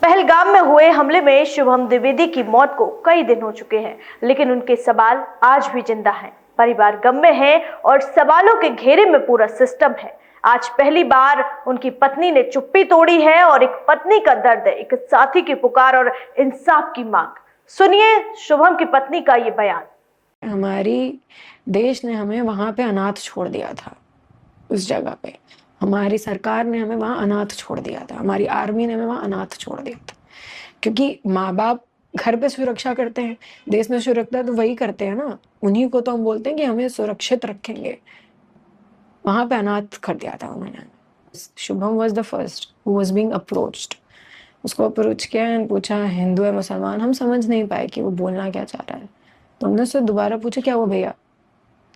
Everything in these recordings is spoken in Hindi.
पहलगाम में हुए हमले में शुभम द्विवेदी की मौत को कई दिन हो चुके हैं, लेकिन उनके सवाल आज भी जिंदा हैं। परिवार गम में है और सवालों के घेरे में पूरा सिस्टम है। आज पहली बार उनकी पत्नी ने चुप्पी तोड़ी है और एक पत्नी का दर्द, एक साथी की पुकार और इंसाफ की मांग। सुनिए शुभम की पत्नी का ये बयान। हमारी देश ने हमें वहां पे अनाथ छोड़ दिया था। उस जगह पे हमारी सरकार ने हमें वहां अनाथ छोड़ दिया था, हमारी आर्मी ने हमें वहां अनाथ छोड़ दिया था। क्योंकि माँ बाप घर पे सुरक्षा करते हैं, देश में सुरक्षा तो वही करते हैं ना, उन्हीं को तो हम बोलते हैं कि हमें सुरक्षित रखेंगे। वहां पे अनाथ कर दिया था उन्होंने। Shubham was the first who was being approached. उसको अप्रोच किया एंड पूछा हिंदू है मुसलमान। हम समझ नहीं पाए कि वो बोलना क्या चाह रहा है, तो हमने उससे दोबारा पूछा क्या वो भैया,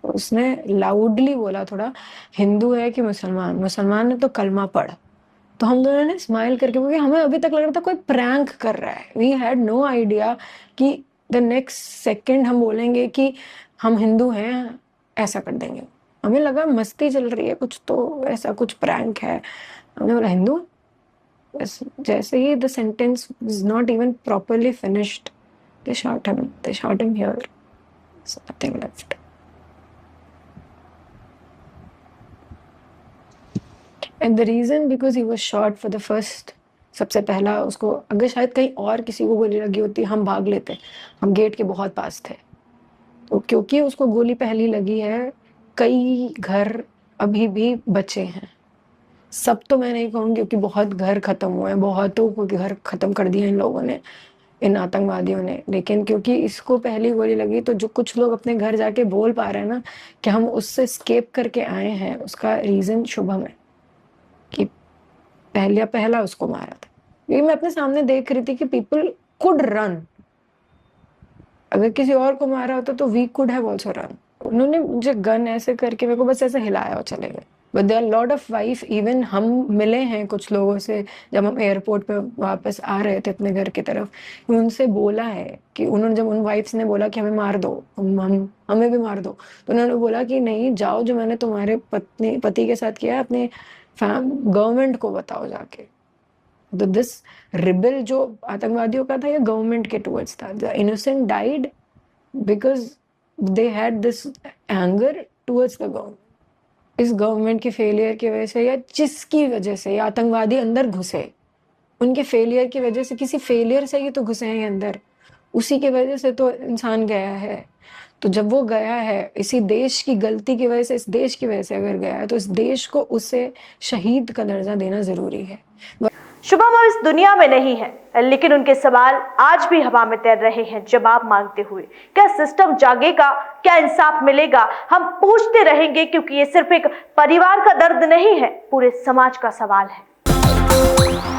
तो उसने लाउडली बोला थोड़ा, हिंदू है कि मुसलमान। मुसलमान ने तो कलमा पढ़ा। तो हम दोनों ने स्माइल करके, क्योंकि हमें अभी तक लग रहा था कोई प्रैंक कर रहा है। वी हैड नो आइडिया कि द नेक्स्ट सेकंड हम बोलेंगे कि हम हिंदू हैं, ऐसा कर देंगे। हमें लगा मस्ती चल रही है कुछ, तो ऐसा कुछ प्रैंक है। हमने बोला हिंदू। जैसे ही the sentence was not even properly finished, they shot him here, so nothing left. And the reason because he was shot for the first, सबसे पहला उसको, अगर शायद कहीं और किसी को गोली लगी होती हम भाग लेते। हम गेट के बहुत पास थे, तो क्योंकि उसको गोली पहली लगी है, कई घर अभी भी बचे हैं। सब तो मैं नहीं कहूँगी क्योंकि बहुत घर खत्म हुए हैं, बहुतों को घर खत्म कर दिया इन लोगों ने, इन आतंकवादियों ने। लेकिन क्योंकि इसको पहली गोली लगी, तो जो कुछ लोग अपने घर जाके बोल पा रहे हैं ना कि हम उससे स्केप करके आए हैं, उसका रीजन शुभम है कि पहला उसको मारा था। क्योंकि मैं अपने सामने देख रही थी कि पीपल कुड रन। अगर किसी और को मारा होता तो we could have also run. उन्होंने मुझे गन ऐसे करके मेरे को बस ऐसे हिलाया और चले गए। But there are lot of wife, even हम मिले हैं कुछ लोगों से जब हम एयरपोर्ट पे वापस आ रहे थे अपने घर की तरफ, उनसे बोला है कि उन्होंने, जब उन वाइफ्स ने बोला कि हमें मार दो, हमें भी मार दो, तो उन्होंने बोला कि नहीं जाओ, जो मैंने तुम्हारे पति के साथ किया है अपने गवर्नमेंट को बताओ जाके। तो दिस रिबेल जो आतंकवादियों का था, या गवर्नमेंट के टुवर्ड्स था। The innocent died because they had this anger towards the government. इस गवर्नमेंट की फेलियर की वजह से, या जिसकी वजह से ये आतंकवादी अंदर घुसे, उनके फेलियर की वजह से, किसी फेलियर से ही तो घुसे हैं अंदर, उसी की वजह से तो इंसान गया है। तो जब वो गया है इसी देश की गलती की वजह से, इस देश की वजह से अगर गया है, तो इस देश को उसे शहीद का दर्जा देना जरूरी है। शुभम अब इस दुनिया में नहीं है, लेकिन उनके सवाल आज भी हवा में तैर रहे हैं जवाब मांगते हुए। क्या सिस्टम जागेगा? क्या इंसाफ मिलेगा? हम पूछते रहेंगे, क्योंकि ये सिर्फ एक परिवार का दर्द नहीं है, पूरे समाज का सवाल है।